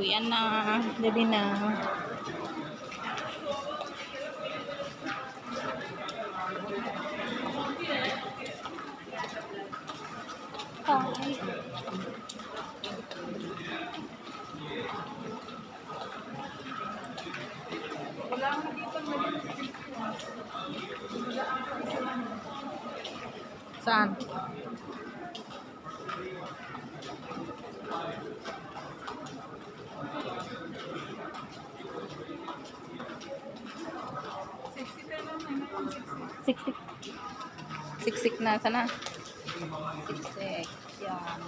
Uwian na. Gabi na. Hi. Saan? Siksik. Siksik na. Sana? Siksik. Yan.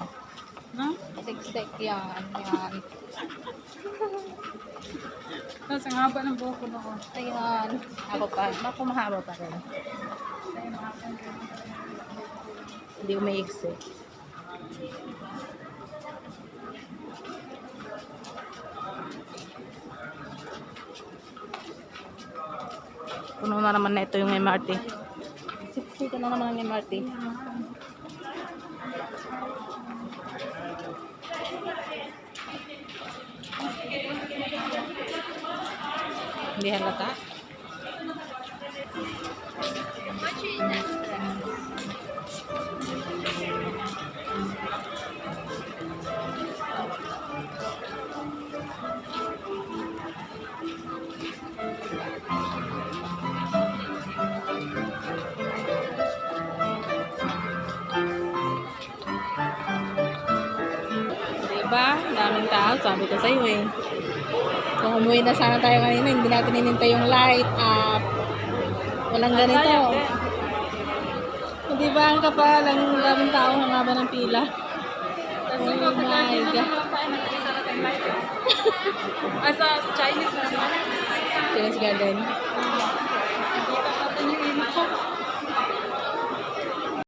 No? Siksik yan. Yan. Tapos ang haba ng buhok ko na ko. Ayan. Ako pa. Ako mahaba pa rin. Hindi umiiksi. Puno na naman na ito yung MRT. Siksik na naman ang MRT. Hindi halata. Diba? Daming tao. Sabi ko sa'yo eh. Kung umuwi na sana tayo kanina, hindi natin hinintay yung light up. Walang ganito. Di ba ang kapal, ang daming tao, ang haba ng pila. Kasi Oh my God. Sa Chinese na naman. Chinese Garden.